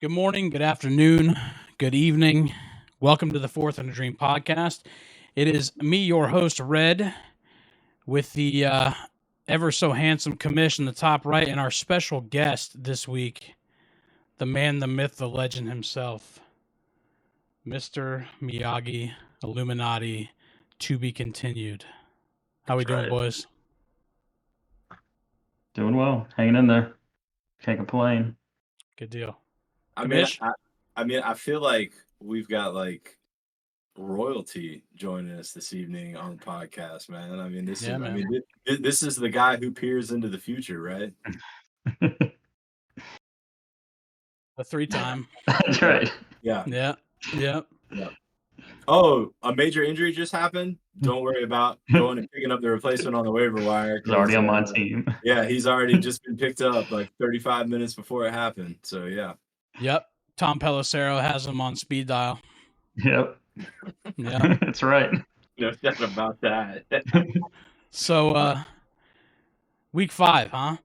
Good morning, good afternoon, good evening. Welcome to the Fourth and a Dream podcast. It is me, your host, Red, with the ever so handsome commish in the top right, and our special guest this week, the man, the myth, the legend himself, Mr. Miyagi Illuminati, to be continued. How we doing, boys? Doing well, hanging in there. Can't complain. Good deal. I mean, I feel like we've got like royalty joining us this evening on the podcast, man. I mean, this is the guy who peers into the future, right? A three-time. That's right. Yeah. Yeah. Oh, a major injury just happened. Don't worry about going and picking up the replacement on the waiver wire. He's already on my team. Yeah, he's already just been picked up like 35 minutes before it happened. So yeah. Yep. Tom Pelissero has him on speed dial. Yep. Yeah. That's right. No doubt about that. So, week 5, huh?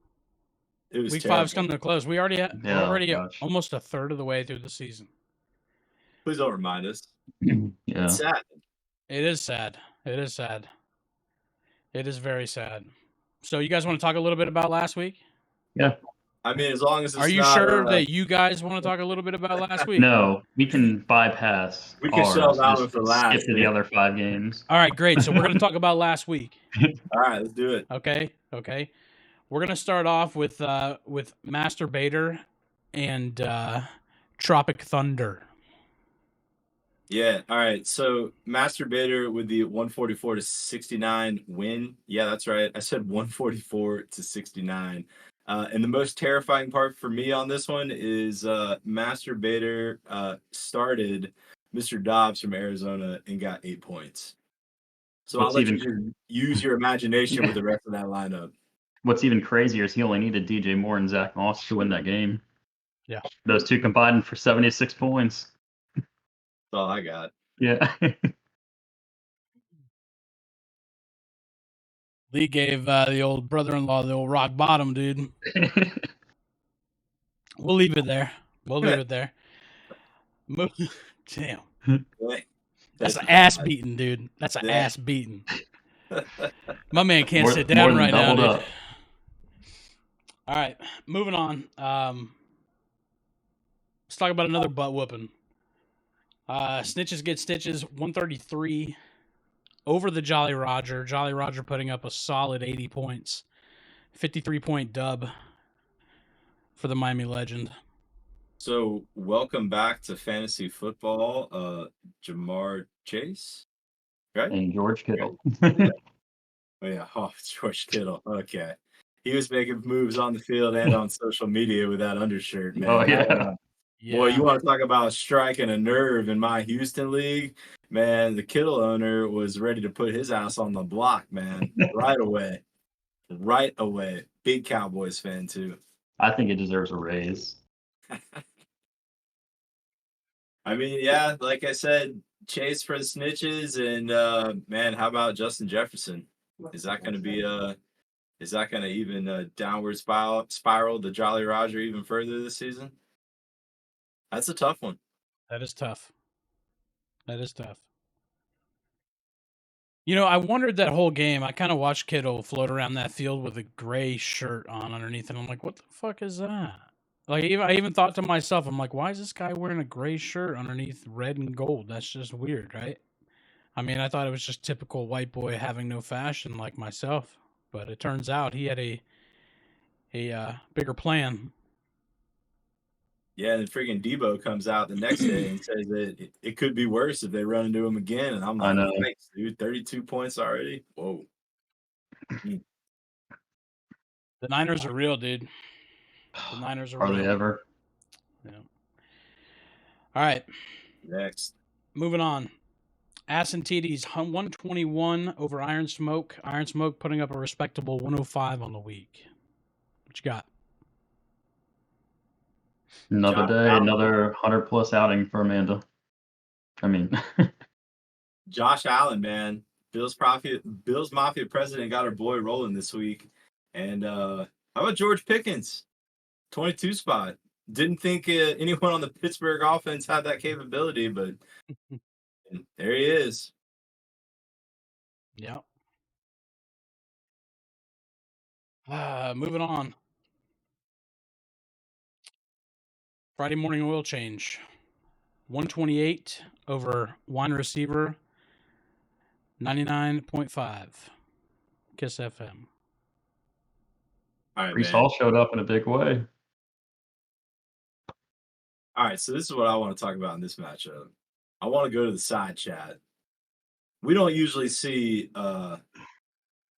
Week terrible. 5's coming to close. We're already almost a third of the way through the season. Please don't remind us. Yeah. It's sad. It is sad. It is sad. It is very sad. So you guys want to talk a little bit about last week? Yeah. I mean, as long as it's Are you sure that you guys want to talk a little bit about last week? No, we can bypass. We can shut that one for last. Skip to the other 5 games. All right, great. So we're going to talk about last week. All right, let's do it. Okay. We're going to start off with Masturbator and Tropic Thunder. Yeah. All right. So Masturbator with the 144-69 win. Yeah, that's right. I said 144-69. And the most terrifying part for me on this one is Masturbator started Mr. Dobbs from Arizona and got 8 points. So I'll let you use your imagination with the rest of that lineup. What's even crazier is he only needed DJ Moore and Zach Moss to win that game. Yeah. Those two combined for 76 points. That's all I got. Yeah. Lee gave the old brother-in-law the old rock bottom, dude. We'll leave it there. Damn. That's an ass beating, dude. That's an ass beating. My man can't sit down right now, dude. All right, moving on. Let's talk about another butt whooping. Snitches get stitches, 133 over the Jolly Roger. Jolly Roger putting up a solid 80 points. 53-point dub for the Miami Legend. So, welcome back to fantasy football, Jamar Chase, right? And George Kittle. George Kittle. Okay. He was making moves on the field and on social media with that undershirt, man. Oh, yeah. Boy, you want to talk about striking a nerve in my Houston league? Man, the Kittle owner was ready to put his ass on the block, man, right away. Right away. Big Cowboys fan, too. I think it deserves a raise. I mean, yeah, like I said, Chase for the snitches, and man, how about Justin Jefferson? Is that going to even downward spiral the Jolly Roger even further this season? That's a tough one. That is tough. You know, I wondered that whole game. I kind of watched Kittle float around that field with a gray shirt on underneath, and I'm like, what the fuck is that? Like, I even thought to myself, I'm like, why is this guy wearing a gray shirt underneath red and gold? That's just weird, right? I mean, I thought it was just typical white boy having no fashion like myself, but it turns out he had a bigger plan. Yeah, and freaking Debo comes out the next day and says that it could be worse if they run into him again. And I'm like, thanks, dude. 32 points already? Whoa. The Niners are real, dude. The Niners are real. Are they ever? Yeah. All right. Next. Moving on. Ass and TDs, 121 over Iron Smoke. Iron Smoke putting up a respectable 105 on the week. What you got? Another day, another 100-plus outing for Amanda. I mean, Josh Allen, man. Bills Mafia president got our boy rolling this week. And how about George Pickens? 22 spot. Didn't think anyone on the Pittsburgh offense had that capability, but there he is. Yep. Moving on. Friday morning oil change. 128 over wine receiver 99.5. Kiss FM. All right, Brees man. Hall showed up in a big way. All right, so this is what I want to talk about in this matchup. I want to go to the side chat. We don't usually see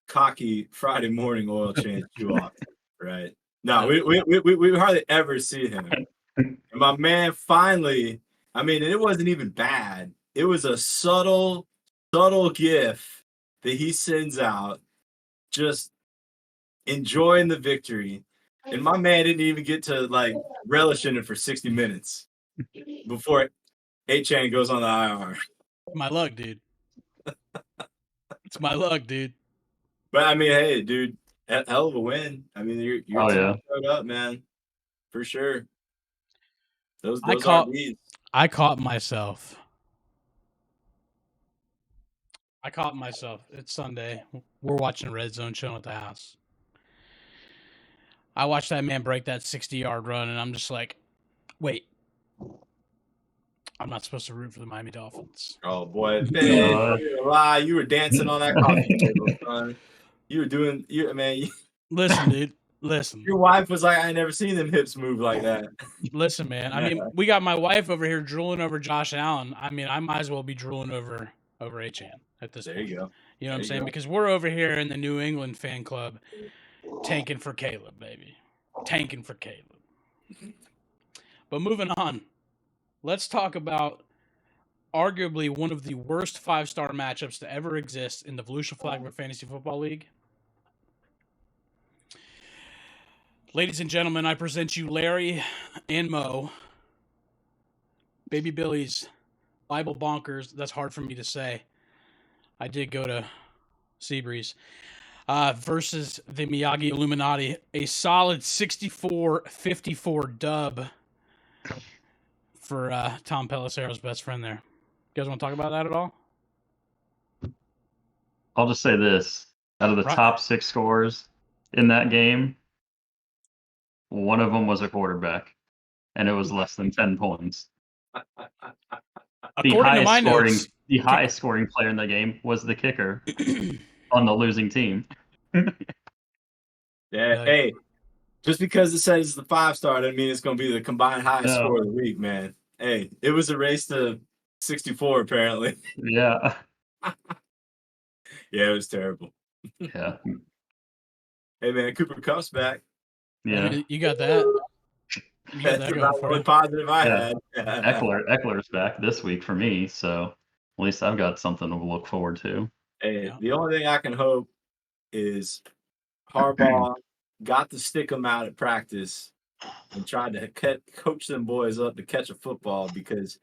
cocky Friday morning oil change too often, right? No, we hardly ever see him. And my man finally, I mean, it wasn't even bad. It was a subtle gif that he sends out, just enjoying the victory. And my man didn't even get to like relish in it for 60 minutes before A-Chain goes on the IR. My luck, dude. It's my luck, dude. But I mean, hey, dude, hell of a win. I mean, your team showed up, man, for sure. Those are these. I caught myself. It's Sunday. We're watching Red Zone, chilling at the house. I watched that man break that 60-yard run, and I'm just like, wait. I'm not supposed to root for the Miami Dolphins. Oh, boy. Hey, lie. You were dancing on that coffee table, son. You were doing, Listen, dude. Listen. Your wife was like, I ain't never seen them hips move like that. Listen, man. I mean, we got my wife over here drooling over Josh Allen. I mean, I might as well be drooling over A-Chan at this point. There you go. You know what I'm saying? Because we're over here in the New England fan club tanking for Caleb, baby. Tanking for Caleb. But moving on, let's talk about arguably one of the worst 5-star matchups to ever exist in the Volusia Flagler Fantasy Football League. Ladies and gentlemen, I present you Larry and Mo. Baby Billy's Bible Bonkers. That's hard for me to say. I did go to Seabreeze. Versus the Miyagi Illuminati. A solid 64-54 dub for Tom Pelissero's best friend there. You guys want to talk about that at all? I'll just say this. Out of the top 6 scores in that game, one of them was a quarterback, and it was less than 10 points. The highest scoring player in the game was the kicker on the losing team. Yeah, hey, just because it says it's the 5-star doesn't mean it's going to be the combined highest score of the week, man. Hey, it was a race to 64, apparently. Yeah. Yeah, it was terrible. Yeah. Hey, man, Cooper Kupp's back. Yeah. I mean, you got that. That's about the only positive I had. Eckler's back this week for me, so at least I've got something to look forward to. Hey, the only thing I can hope is Harbaugh got to stick them out at practice and tried to coach them boys up to catch a football, because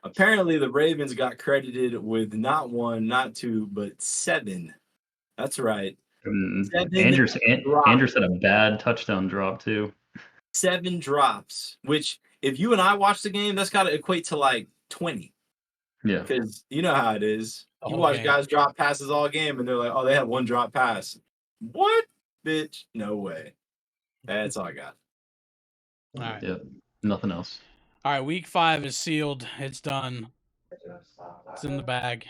apparently the Ravens got credited with not 1, not 2, but 7. That's right. Andrews had a bad touchdown drop too. 7 drops, which if you and I watch the game, that's got to equate to like 20. Yeah. Because you know how it is. You watch guys drop passes all game, and they're like, oh, they have 1 drop pass. What? Bitch, no way. That's all I got. All right. Yep. Nothing else. All right, week 5 is sealed. It's done. It's in the bag.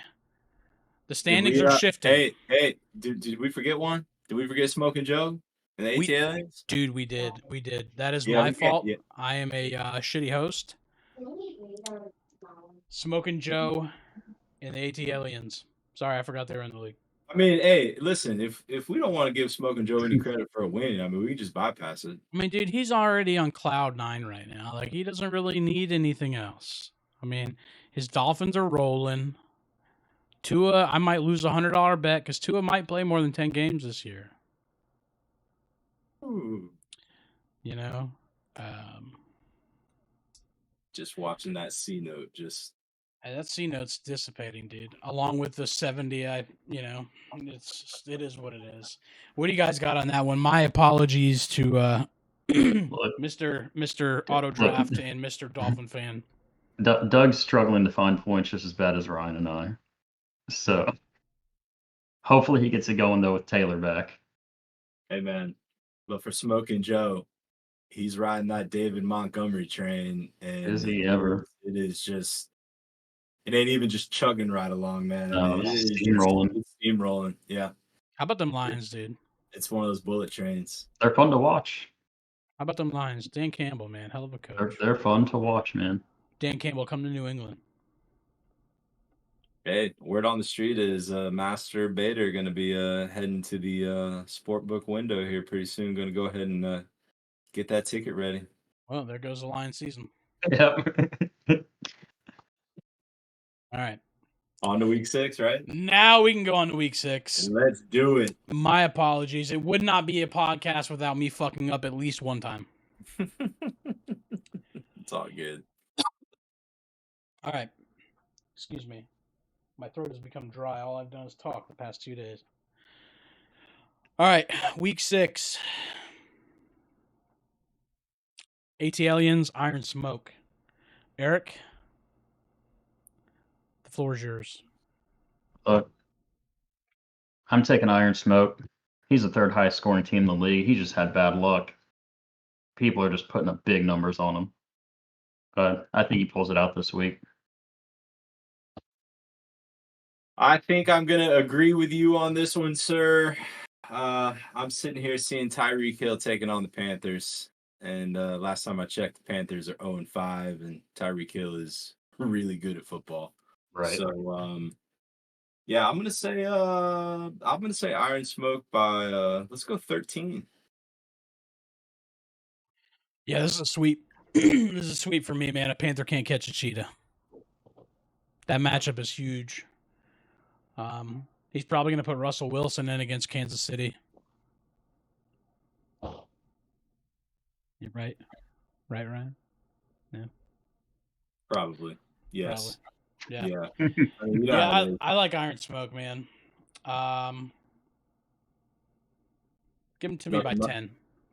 The standings are shifting. Hey, did we forget one? Did we forget Smoking Joe and the ATLians? Dude, we did. That is my fault. Yeah. I am a shitty host. Smoking Joe and the ATLians. Sorry, I forgot they were in the league. I mean, hey, listen, if we don't want to give Smoking Joe any credit for a win, I mean, we just bypass it. I mean, dude, he's already on cloud 9 right now. Like, he doesn't really need anything else. I mean, his Dolphins are rolling. Tua, I might lose a $100 bet because Tua might play more than 10 games this year. Ooh. You know? Just watching that C note, that C note's dissipating, dude. Along with the 70, it is what it is. What do you guys got on that one? My apologies to Mr. Auto Draft and Mr. Dolphin fan. Doug's struggling to find points just as bad as Ryan and I. So hopefully he gets it going though with Taylor back. Hey man, but for Smoking Joe, he's riding that David Montgomery train, and Is he ever? It is just. It ain't even just chugging right along, man. No, It it's is steamrolling. It's steamrolling. Yeah. How about them Lions, dude? It's one of those bullet trains. They're fun to watch. How about them Lions? Dan Campbell, man, hell of a coach. They're fun to watch, man. Dan Campbell, come to New England. Hey, word on the street is Master Bader going to be heading to the sport book window here pretty soon. Going to go ahead and get that ticket ready. Well, there goes the Lions season. Yep. All right. On to week 6, right? Now we can go on to week 6. Let's do it. My apologies. It would not be a podcast without me fucking up at least one time. It's all good. All right. Excuse me. My throat has become dry. All I've done is talk the past 2 days. All right. Week 6. ATLians, Iron Smoke. Eric, the floor is yours. Look, I'm taking Iron Smoke. He's the 3rd highest scoring team in the league. He just had bad luck. People are just putting up big numbers on him. But I think he pulls it out this week. I think I'm going to agree with you on this one, sir. I'm sitting here seeing Tyreek Hill taking on the Panthers. And last time I checked, the Panthers are 0-5, and Tyreek Hill is really good at football. Right. So, yeah, I'm gonna say Iron Smoke by let's go 13. Yeah, this is a sweep. This is a sweep for me, man. A Panther can't catch a cheetah. That matchup is huge. He's probably going to put Russell Wilson in against Kansas City. You're right. Right, Ryan? Yeah. Probably. Yes. Probably. Yeah. Yeah. I mean, I like Iron Smoke, man. Give him to me by 10.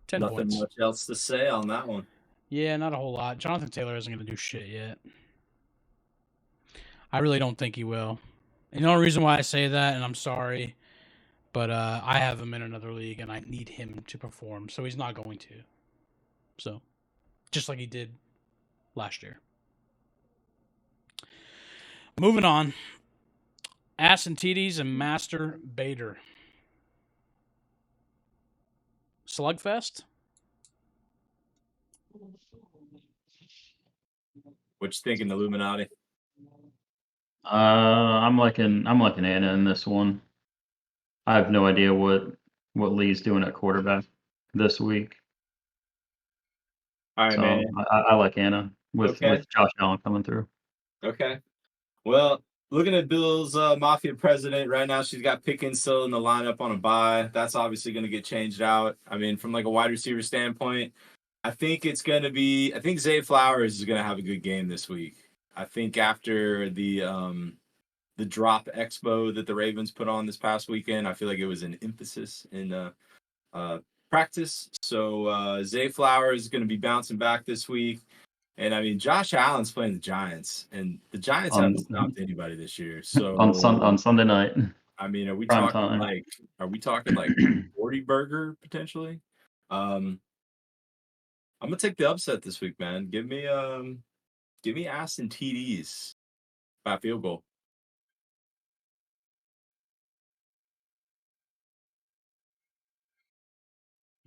10 nothing points. much else to say on that one. Yeah, not a whole lot. Jonathan Taylor isn't going to do shit yet. I really don't think he will. And the only reason why I say that, and I'm sorry, but I have him in another league, and I need him to perform, so he's not going to. So, just like he did last year. Moving on. Ass and TDs and Master Bader. Slugfest? What you thinking, Illuminati? I'm liking Anna in this one. I have no idea what Lee's doing at quarterback this week. All right, so man. I like Anna with Josh Allen coming through. Okay. Well, looking at Bill's Mafia president right now, she's got Pickens still in the lineup on a bye. That's obviously going to get changed out. I mean, from like a wide receiver standpoint, I think Zay Flowers is going to have a good game this week. I think after the drop expo that the Ravens put on this past weekend, I feel like it was an emphasis in practice. So Zay Flowers is going to be bouncing back this week. And I mean, Josh Allen's playing the Giants, and the Giants haven't stopped anybody this year. So on Sunday night. I mean, are we talking like 40 burger potentially? I'm gonna take the upset this week, man. Give me Aston TDs by field goal.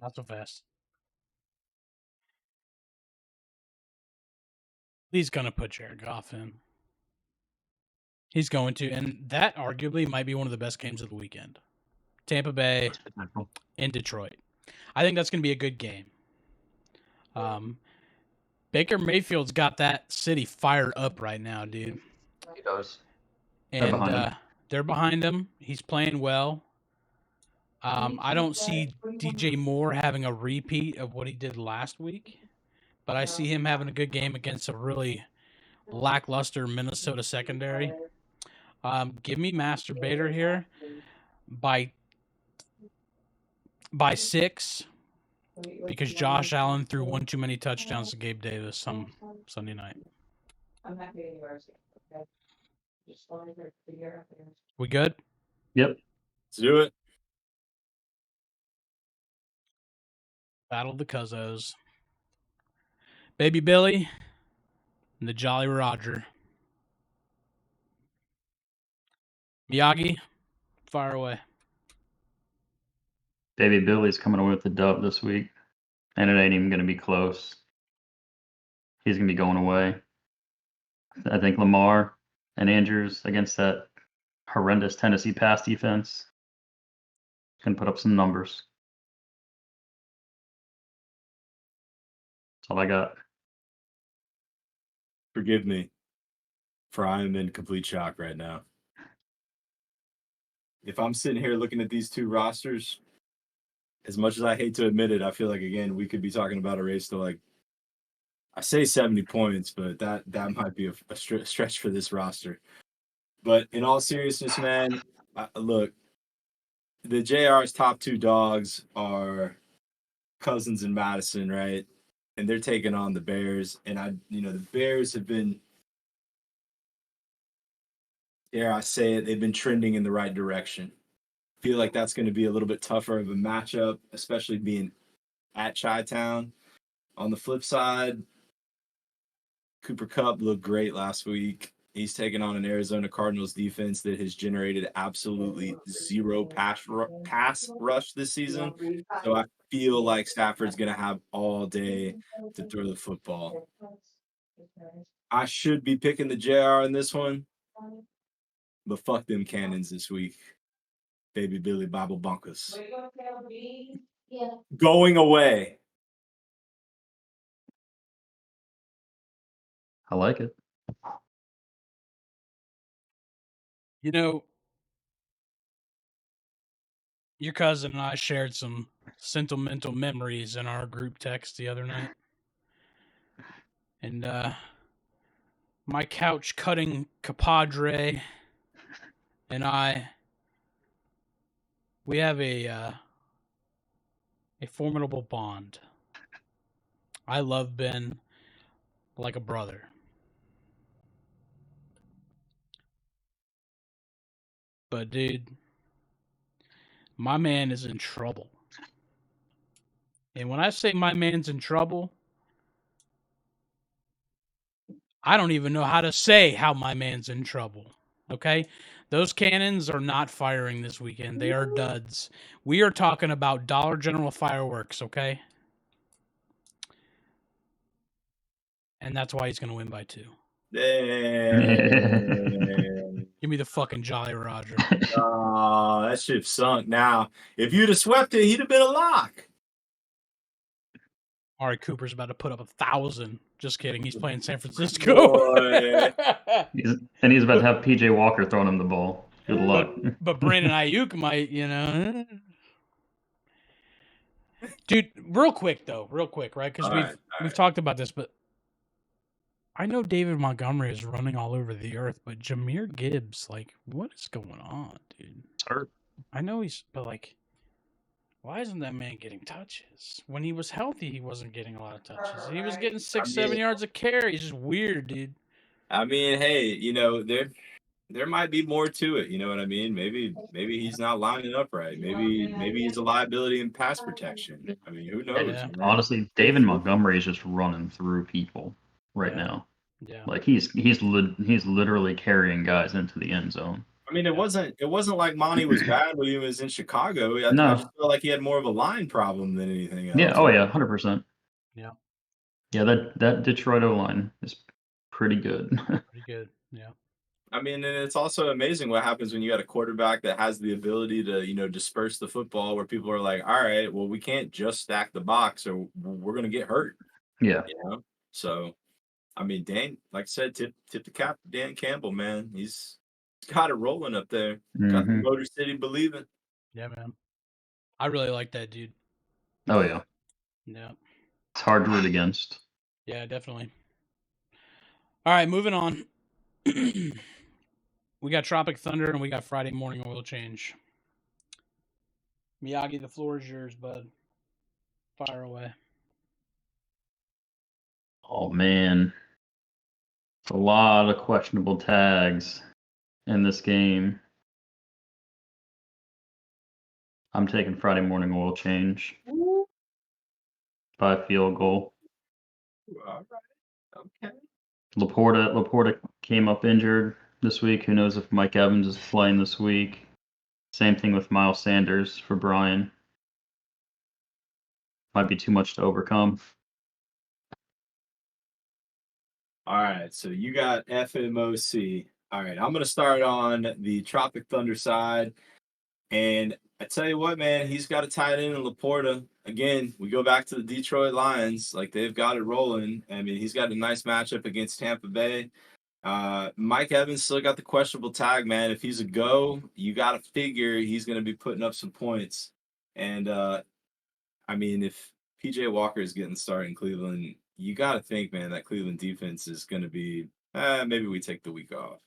Not so fast. He's going to put Jared Goff in. He's going to. And that arguably might be one of the best games of the weekend. Tampa Bay in Detroit. I think that's going to be a good game. Baker Mayfield's got that city fired up right now, dude. He does. And they're behind him. He's playing well. I don't see DJ Moore having a repeat of what he did last week, but I see him having a good game against a really lackluster Minnesota secondary. Give me Master Bader here by 6. because Josh Allen threw one too many touchdowns to Gabe Davis some Sunday night. We good? Yep. Let's do it. Battle of the Cuzzos. Baby Billy and the Jolly Roger. Miyagi, fire away. Baby Billy's coming away with the dub this week, and it ain't even going to be close. He's going to be going away. I think Lamar and Andrews against that horrendous Tennessee pass defense can put up some numbers. That's all I got. Forgive me, for I am in complete shock right now. If I'm sitting here looking at these two rosters, as much as I hate to admit it, I feel like, again, we could be talking about a race to, like, I say 70 points, but that might be a stretch for this roster. But in all seriousness, man, look, the JR's top two dogs are Cousins and Madison, right? And they're taking on the Bears. And the Bears have been, dare I say it, they've been trending in the right direction. Feel like that's going to be a little bit tougher of a matchup, especially being at Chi-Town. On the flip side, Cooper Kupp looked great last week. He's taking on an Arizona Cardinals defense that has generated absolutely zero pass rush this season. So I feel like Stafford's going to have all day to throw the football. I should be picking the JR in this one, but fuck them cannons this week. Baby Billy Bible Bunkers. Going away. I like it. You know, your cousin and I shared some sentimental memories in our group text the other night. And my couch cutting compadre and I, we have a formidable bond. I love Ben like a brother. But dude, my man is in trouble. And when I say my man's in trouble, I don't even know how to say how my man's in trouble. Okay? Those cannons are not firing this weekend. They are duds. We are talking about Dollar General fireworks, okay? And that's why he's going to win by 2. Damn. Give me the fucking Jolly Roger. Oh, that ship sunk. Now, if you'd have swept it, he'd have been a lock. Amari Cooper's about to put up 1,000. Just kidding. He's playing San Francisco. He's about to have PJ Walker throwing him the ball. Good luck. But Brandon Ayuk might, Dude, real quick, right? Because we've talked about this, but I know David Montgomery is running all over the earth, but Jahmyr Gibbs, like, what is going on, dude? It's hurt. I know but like, why isn't that man getting touches? When he was healthy, he wasn't getting a lot of touches. He was getting 6-7 yards a carry. It's just weird, dude. I mean, hey, there might be more to it. You know what I mean? Maybe he's not lining up right. Maybe he's a liability in pass protection. I mean, who knows? Yeah. Honestly, David Montgomery is just running through people right now. Yeah. Like he's literally carrying guys into the end zone. I mean, it wasn't like Monty was bad when he was in Chicago. I just felt like he had more of a line problem than anything else. Yeah. Oh yeah. 100%. Yeah. Yeah. That Detroit O-line is pretty good. Pretty good. Yeah. I mean, and it's also amazing what happens when you got a quarterback that has the ability to, disperse the football where people are like, all right, well, we can't just stack the box or we're going to get hurt. Yeah. So, I mean, Dan, like I said, tip the cap to Dan Campbell, man. He's got it rolling up there. Got the Motor City believing. Yeah, man. I really like that dude. Oh yeah. Yeah. It's hard to root against. Yeah, definitely. All right, moving on. We got Tropic Thunder and we got Friday morning oil change. Miyagi, the floor is yours, bud. Fire away. Oh man, it's a lot of questionable tags in this game. I'm taking Friday morning oil change by field goal. All right. Okay. Laporta came up injured this week. Who knows if Mike Evans is playing this week? Same thing with Miles Sanders for Brian. Might be too much to overcome. All right. So you got FMOC. All right. I'm going to start on the Tropic Thunder side. And I tell you what, man, he's got a tight end in Laporta. Again, we go back to the Detroit Lions. Like, they've got it rolling. I mean, he's got a nice matchup against Tampa Bay. Mike Evans still got the questionable tag, man. If he's a go, you got to figure he's going to be putting up some points. And, I mean, if PJ Walker is getting started in Cleveland, you got to think, man, that Cleveland defense is going to be, maybe we take the week off.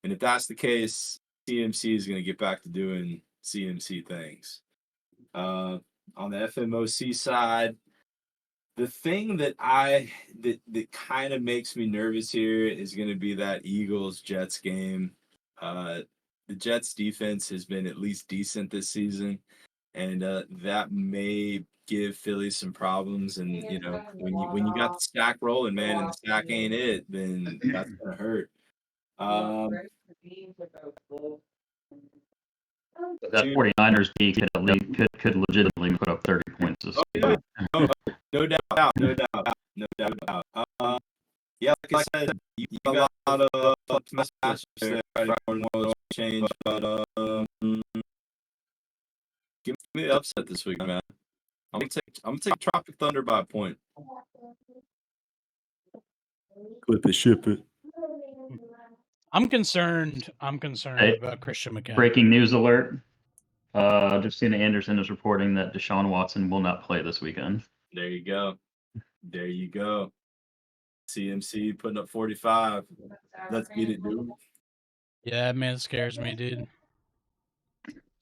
And if that's the case, CMC is going to get back to doing CMC things. On the FMOC side, the thing that that kind of makes me nervous here is going to be that Eagles-Jets game. The Jets defense has been at least decent this season, and that may give Philly some problems. And when you got the stack rolling, man, and the stack ain't it, then that's gonna hurt. That 49ers D could legitimately put up 30 points this yeah. No doubt. Yeah, like I said, you got a lot of matchups there. Change, but give me the upset this week, man. I'm gonna take Tropic Thunder by a point. Clip it, ship it. I'm concerned Hey, about Christian McCaffrey. Breaking news alert. Justina Anderson is reporting that Deshaun Watson will not play this weekend. There you go. CMC putting up 45. Let's get it, dude. Yeah, man, it scares me, dude.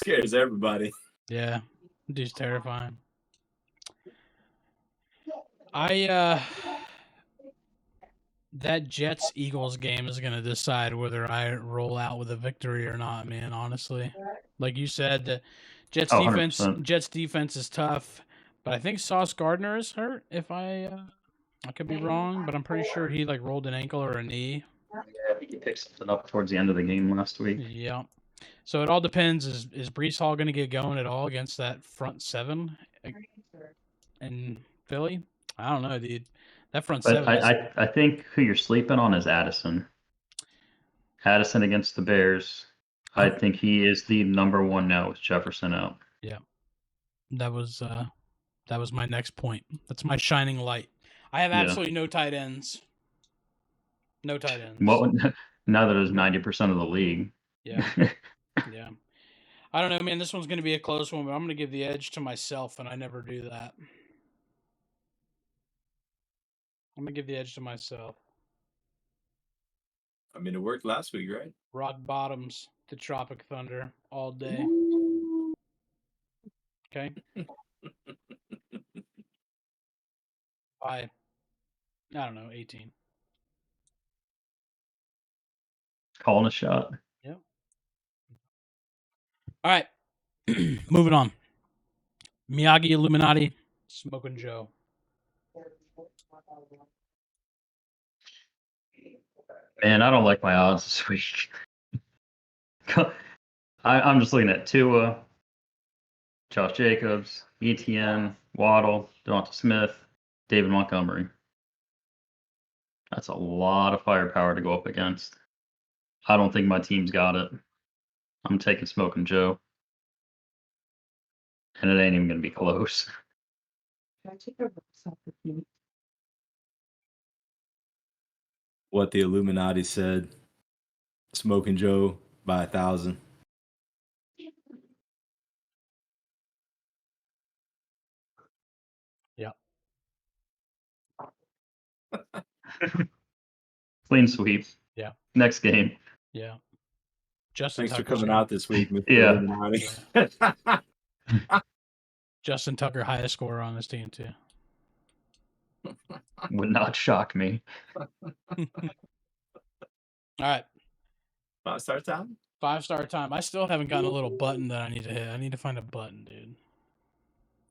Scares everybody. Yeah, dude's terrifying. That Jets-Eagles game is going to decide whether I roll out with a victory or not, man, honestly. Like you said, the Jets defense is tough, but I think Sauce Gardner is hurt. If I could be wrong, but I'm pretty sure he rolled an ankle or a knee. Yeah, I think he picked something up towards the end of the game last week. Yeah. So it all depends. Is Breece Hall going to get going at all against that front seven in Philly? I don't know, dude. That front seven. I think who you're sleeping on is Addison. Addison against the Bears. I think he is the number one now with Jefferson out. Yeah. That was my next point. That's my shining light. I have absolutely no tight ends. No tight ends. Well, now that it's 90% of the league. Yeah. Yeah. I don't know, man. This one's going to be a close one, but I'm going to give the edge to myself, and I never do that. I'm going to give the edge to myself. I mean, it worked last week, right? Rock bottoms to Tropic Thunder all day. Okay? I don't know, 18. Calling a shot. Yeah. All right. Moving on. Miyagi Illuminati, Smoking Joe. Man, I don't like my odds this week. I'm just looking at Tua, Josh Jacobs, ETN, Waddle, Devonta Smith, David Montgomery. That's a lot of firepower to go up against. I don't think my team's got it. I'm taking Smoking Joe. And it ain't even going to be close. What the Illuminati said. Smoking Joe by 1,000. Yeah. Clean sweep. Yeah. Next game. Yeah. Justin, thanks for coming out this week, Mr. Yeah. Illuminati. Justin Tucker, highest scorer on this team too. Would not shock me. All right. 5-star time? 5-star time. I still haven't gotten a little button that I need to hit. I need to find a button, dude.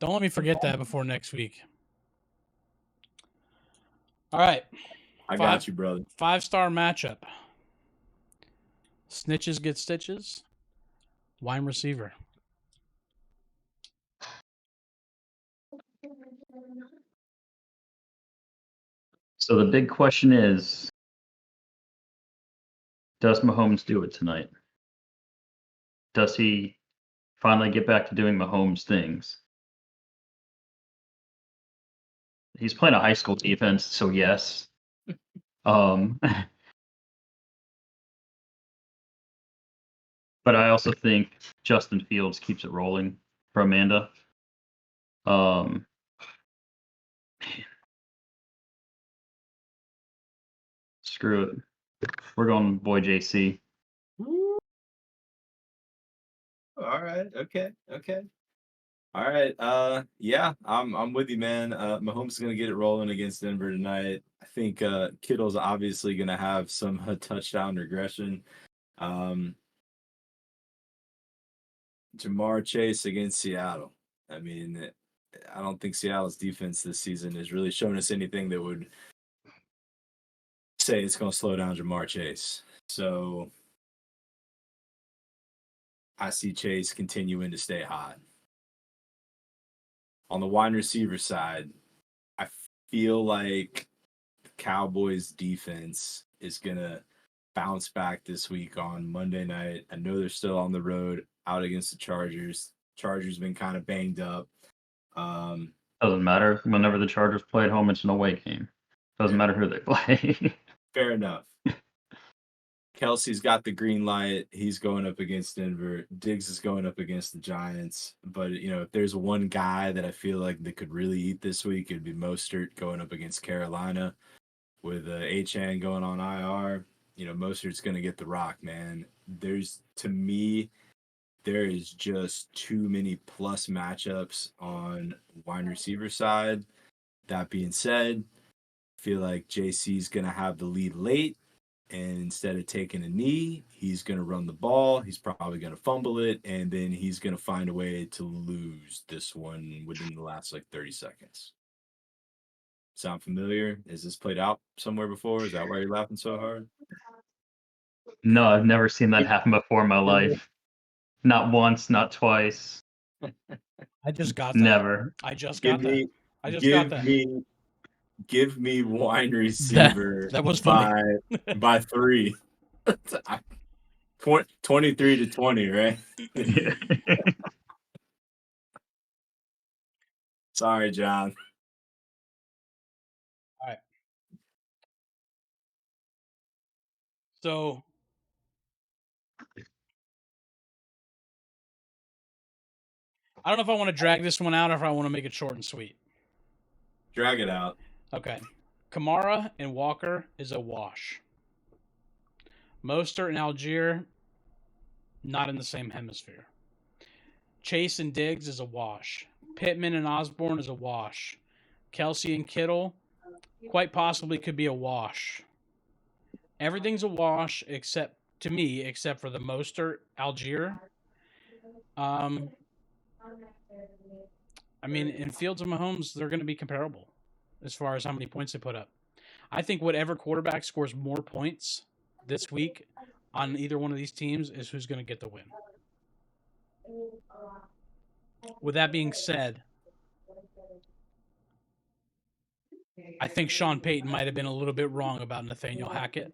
Don't let me forget that before next week. All right. I got you, brother. 5-star matchup. Snitches get stitches. Wide receiver. So the big question is, does Mahomes do it tonight? Does he finally get back to doing Mahomes things? He's playing a high school defense, so yes. But I also think Justin Fields keeps it rolling for Amanda. Screw it. We're going boy JC. All right. Okay. All right. Yeah, I'm with you, man. Mahomes is gonna get it rolling against Denver tonight. I think Kittle's obviously gonna have some touchdown regression. Jamar Chase against Seattle. I mean, I don't think Seattle's defense this season has really shown us anything that would say it's going to slow down Jamar Chase. So I see Chase continuing to stay hot. On the wide receiver side, I feel like the Cowboys defense is going to bounce back this week on Monday night. I know they're still on the road out against the Chargers. Chargers been kind of banged up. Doesn't matter. Whenever the Chargers play at home, it's an away game. Doesn't matter who they play. Fair enough. Kelsey's got the green light. He's going up against Denver. Diggs is going up against the Giants. But, if there's one guy that I feel like that could really eat this week, it'd be Mostert going up against Carolina with Achane going on IR. Mostert's going to get the rock, man. To me, there is just too many plus matchups on wide receiver side. That being said, I feel like JC's going to have the lead late. And instead of taking a knee, he's going to run the ball. He's probably going to fumble it. And then he's going to find a way to lose this one within the last 30 seconds. Sound familiar? Has this played out somewhere before? Is that why you're laughing so hard? No, I've never seen that happen before in my life. Not once, not twice. I just got that. Never. I just got that. Give me wide receiver that was funny. by 3. 23-20, right? Sorry, John. All right. So I don't know if I want to drag this one out or if I want to make it short and sweet. Drag it out. Okay. Kamara and Walker is a wash. Mostert and Algier, not in the same hemisphere. Chase and Diggs is a wash. Pittman and Osborne is a wash. Kelsey and Kittle quite possibly could be a wash. Everything's a wash except for the Mostert, Algier. In Fields and Mahomes, they're going to be comparable as far as how many points they put up. I think whatever quarterback scores more points this week on either one of these teams is who's going to get the win. With that being said, I think Sean Payton might have been a little bit wrong about Nathaniel Hackett.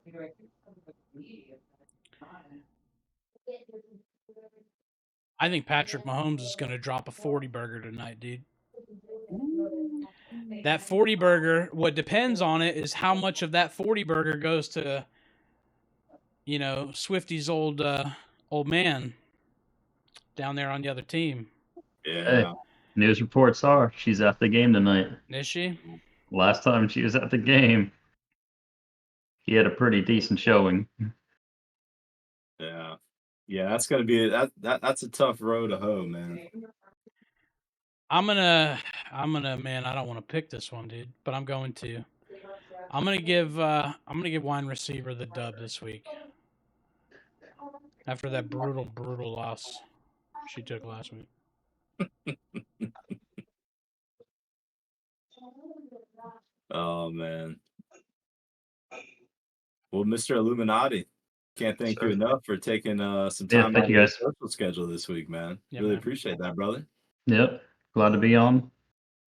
I think Patrick Mahomes is going to drop a 40 burger tonight, dude. That 40 burger, what depends on it is how much of that 40 burger goes to, Swifty's old man down there on the other team. Yeah. Hey, news reports are she's at the game tonight. Is she? Last time she was at the game, he had a pretty decent showing. Yeah. Yeah, that's gonna be that's a tough road to hoe, man. I'm gonna, man, I don't want to pick this one, dude, but I'm going to. I'm gonna give wine receiver the dub this week after that brutal loss she took last week. Oh man. Well, Mr. Illuminati, can't thank you enough for taking some Yeah, time thank out of you your guys. social schedule this week, man. Yeah, Really man. appreciate that, brother. Yep. Glad to be on.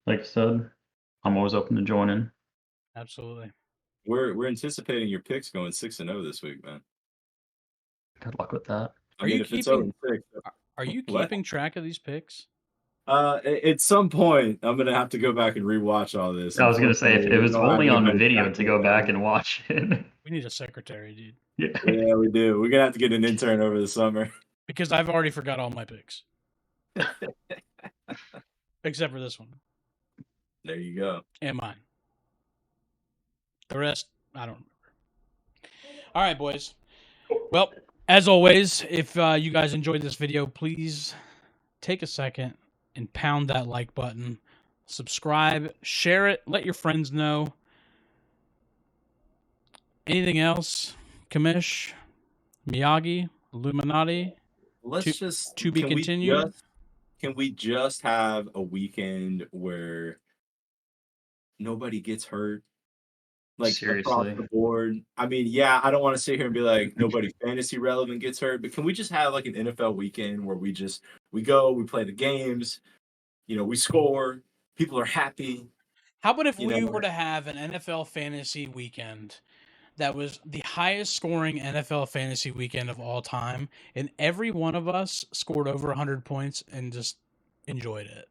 Like I said, I'm always open to joining. Absolutely. We're anticipating your picks going 6-0 this week, man. Good luck with that. I mean, if it's 0-6, Are you What? keeping track of these picks? At some point, I'm gonna have to go back and rewatch all this. I was gonna say, if Unfortunately, it we was don't have only on anybody video tracking to it go back down. and watch it. We need a secretary, dude, Yeah. Yeah, we do. We're gonna have to get an intern over the summer. because I've already forgot all my picks except for this one There you go. and mine. The rest, I don't remember. All right, boys. Well, as always, if you guys enjoyed this video, please take a second and pound that like button. Subscribe, share it, let your friends know. Anything else? Kamish, Miyagi, Illuminati, Let's just to be can we continued. can we just have a weekend where nobody gets hurt? Like across Seriously. the board. I mean, yeah, I don't want to sit here and be like nobody fantasy relevant gets hurt, but can we just have like an NFL weekend where we go, we play the games, we score, people are happy. How about if You we know, were to have an NFL fantasy weekend that was the highest scoring NFL fantasy weekend of all time, and every one of us scored over 100 points and just enjoyed it?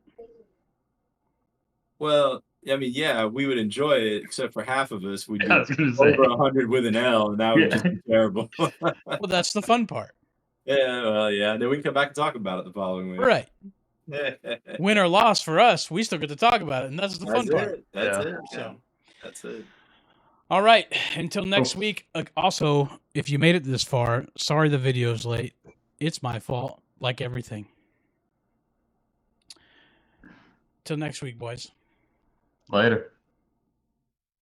well, I mean, yeah, we would enjoy it, except for half of us would I be was gonna say. over 100 with an L, and that would Yeah. just be terrible. Well, that's the fun part. Yeah, well, yeah. Then we can come back and talk about it the following week. Right. Win or loss for us, we still get to talk about it, and that's the fun part. That's Yeah. it. So, Yeah. That's it. all right. Until next Cool. week. Also, if you made it this far, sorry the video's late. It's my fault, like everything. Till next week, boys. Later.